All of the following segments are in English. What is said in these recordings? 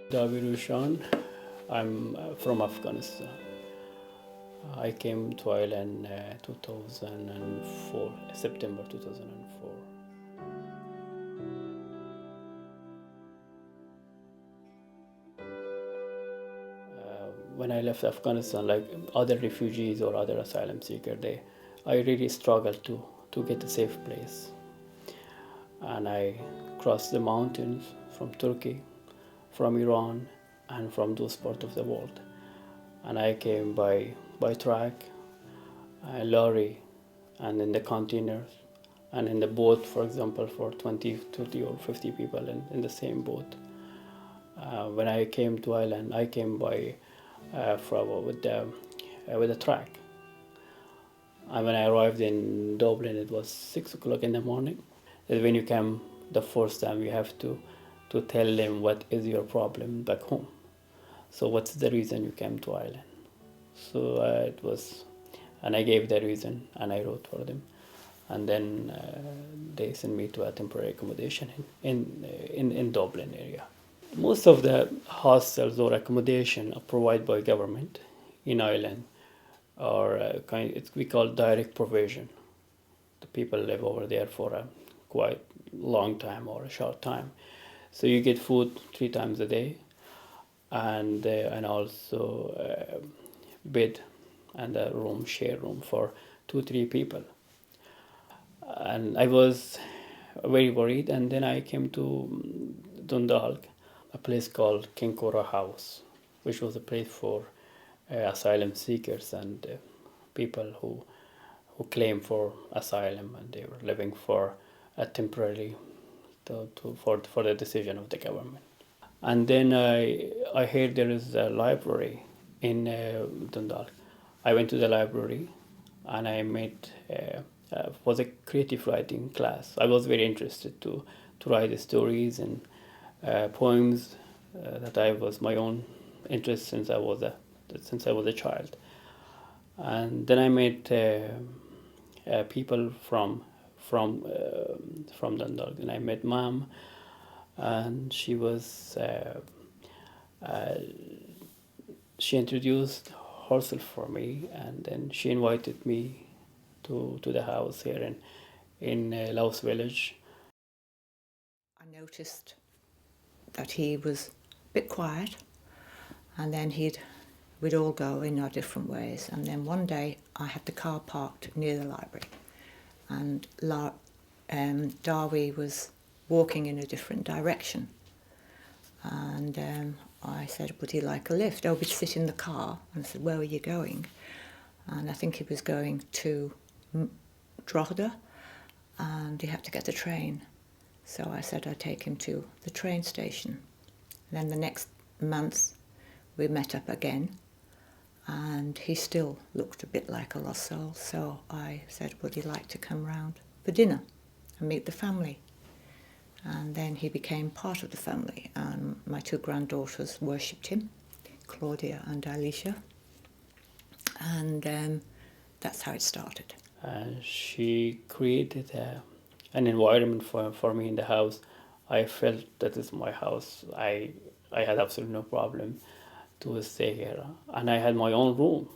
Dawi Roushaan. I'm from Afghanistan. I came to Ireland 2004, September 2004. When I left Afghanistan, like other refugees or other asylum seekers, I really struggled to get a safe place. And I crossed the mountains from Turkey, from Iran, and from those parts of the world. And I came by truck, lorry, and in the containers, and in the boat, for example, for 20, 30, or 50 people in the same boat. When I came to Ireland, I came by with a truck. And when I arrived in Dublin, it was 6 o'clock in the morning. And when you come the first time, you have to tell them what is your problem back home. So what's the reason you came to Ireland? So it was, and I gave the reason, and I wrote for them, and then they sent me to a temporary accommodation in Dublin area. Most of the hostels or accommodation are provided by government in Ireland, or we call direct provision. The people live over there for a quite long time or a short time, so you get food 3 times a day, and also bed and a share room for 2-3 people. And I was very worried, and then I came to Dundalk, a place called Kinkora House, which was a place for asylum seekers and people who claim for asylum, and they were living for a temporary for the decision of the government. And then I heard there is a library in Dundalk. I went to the library, and I met was a creative writing class. I was very interested to write the stories and poems that I was my own interest since I was a child. And then I met people from Dundalk, and I met Mom, and she introduced herself for me, and then she invited me to the house here in Laos Village. I noticed that he was a bit quiet, and then we'd all go in our different ways. And then one day I had the car parked near the library, and Dawi was walking in a different direction. And I said, would he like a lift? Oh, we'd sit in the car. And I said, where are you going? And I think he was going to Drogheda, and he had to get a train. So I said I'd take him to the train station. And then the next month we met up again, and he still looked a bit like a lost soul. So I said, would he like to come round for dinner and meet the family? And then he became part of the family, and my 2 granddaughters worshipped him, Claudia and Alicia. And that's how it started. She created an environment for me in the house. I felt that is my house. I had absolutely no problem to stay here, and I had my own room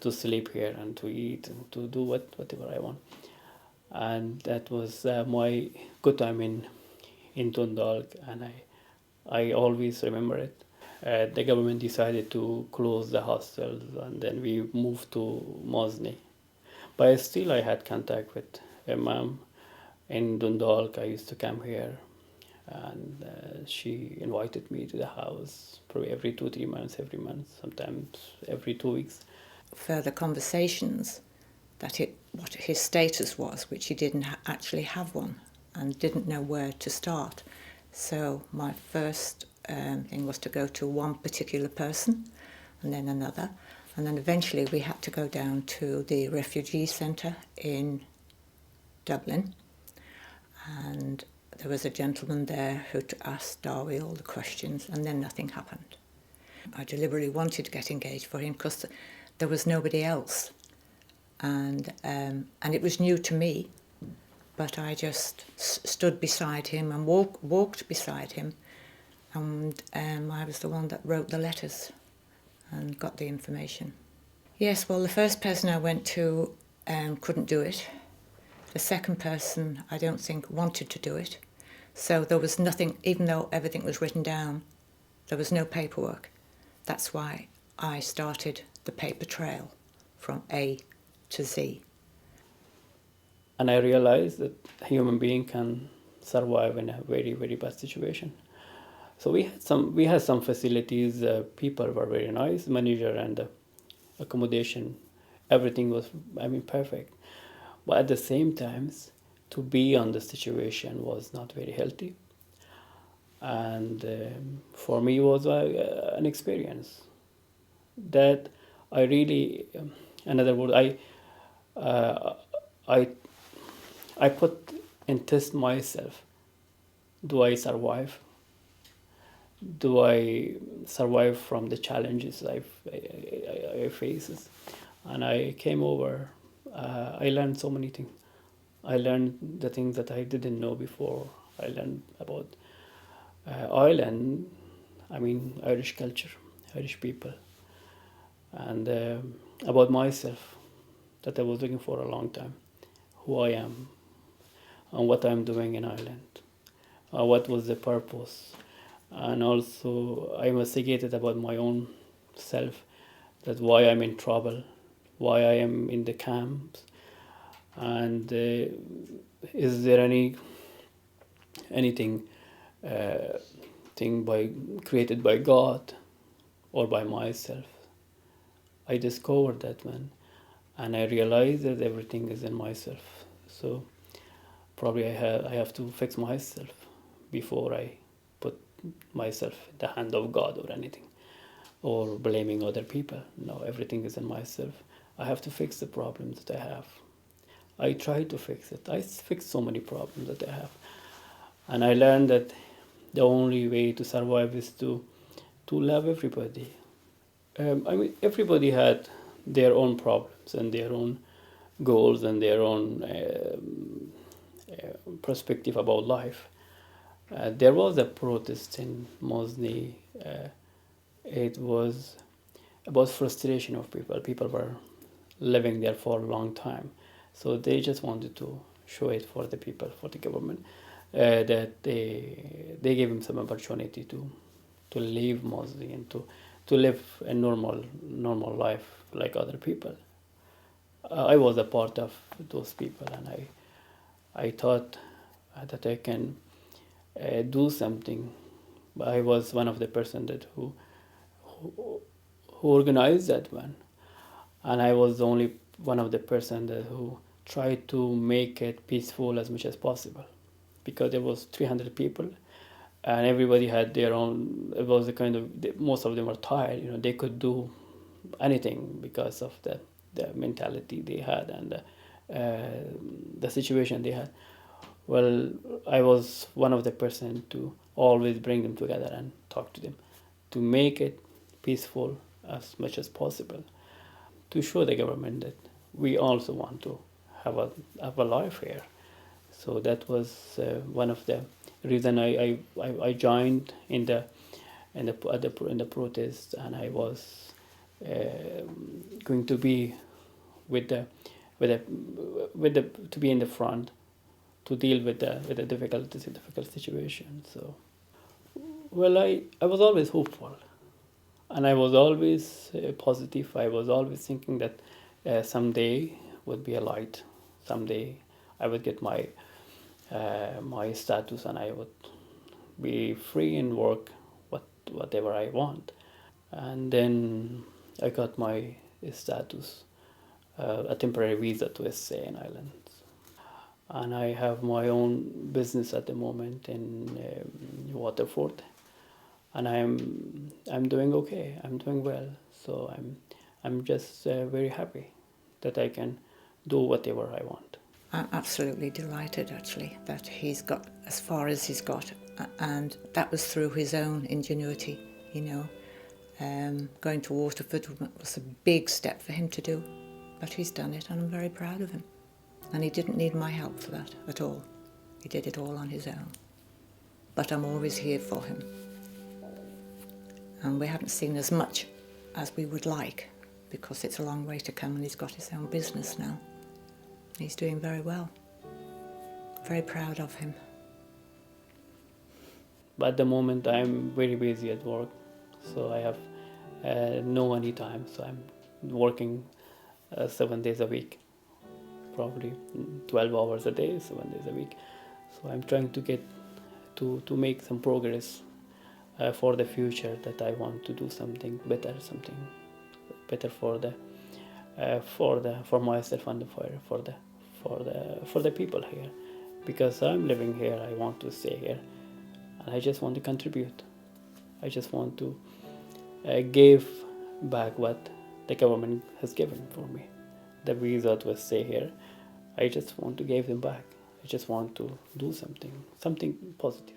to sleep here and to eat and to do whatever I want. And that was my good time in Dundalk, and I always remember it. The government decided to close the hostels, and then we moved to Mosney. But still, I had contact with a mom in Dundalk. I used to come here, and she invited me to the house probably every 2-3 months, every month, sometimes every 2 weeks. Further conversations what his status was, which he didn't actually have one and didn't know where to start. So my first thing was to go to one particular person and then another. And then eventually we had to go down to the refugee centre in Dublin. And there was a gentleman there who asked Dawi all the questions, and then nothing happened. I deliberately wanted to get engaged for him because there was nobody else. And it was new to me, but I just stood beside him and walked beside him, and I was the one that wrote the letters and got the information. Yes, well, the first person I went to couldn't do it. The second person, I don't think, wanted to do it. So there was nothing, even though everything was written down, there was no paperwork. That's why I started the paper trail from A to Z. And I realized that a human being can survive in a very, very bad situation. So we had some facilities. People were very nice. Manager and accommodation, everything was, perfect. But at the same time, to be on the situation was not very healthy. And for me, it was an experience that I really, in other words, uh, I, I put in test myself. Do I survive? Do I survive from the challenges I faces? And I came over. I learned so many things. I learned the things that I didn't know before. I learned about oil and, Irish culture, Irish people, and about myself that I was looking for a long time, who I am, and what I'm doing in Ireland, what was the purpose, and also I investigated about my own self, that why I'm in trouble, why I am in the camps, and is there anything thing created by God or by myself. I discovered that one, and I realized that everything is in myself. So probably I have to fix myself before I put myself in the hand of God or anything, or blaming other people. No, everything is in myself. I have to fix the problems that I have. I try to fix it. I fix so many problems that I have, and I learned that the only way to survive is to love everybody. Everybody had their own problems and their own goals and their own perspective about life. There was a protest in Mosney. It was about frustration of people. People were living there for a long time, so they just wanted to show it for the people, for the government, that they gave him some opportunity to leave Mosney and to live a normal life like other people. I was a part of those people, and I thought that I can do something. I was one of the person that who organized that one, and I was the only one of the person that who tried to make it peaceful as much as possible, because there was 300 people, and everybody had their own. It was a kind of, most of them were tired. They could do anything because of the mentality they had and the situation they had. Well, I was one of the person to always bring them together and talk to them, to make it peaceful as much as possible, to show the government that we also want to have a life here. So that was one of the reason I joined in the protest, and I was going to be with the to be in the front to deal with the difficult situation. So, well, I was always hopeful, and I was always positive. I was always thinking that someday would be a light. Someday I would get my my status, and I would be free and work whatever I want. And then I got my status, a temporary visa to stay in Ireland. And I have my own business at the moment in Waterford, and I'm doing okay. I'm doing well. So I'm just very happy that I can do whatever I want. I'm absolutely delighted, actually, that he's got as far as he's got, and that was through his own ingenuity. Going to Waterford was a big step for him to do, but he's done it, and I'm very proud of him. And he didn't need my help for that at all. He did it all on his own. But I'm always here for him. and we haven't seen as much as we would like because it's a long way to come, and he's got his own business now. He's doing very well. Very proud of him. But at the moment, I'm very busy at work, so I have no any time. So I'm working 7 days a week, probably 12 hours a day, 7 days a week. So I'm trying to get to make some progress for the future, that I want to do something better for myself and for the people here, because I'm living here. I want to stay here, and I just want to contribute. I just want to give back what the government has given for me, the visa to stay here. I just want to give them back. I just want to do something positive.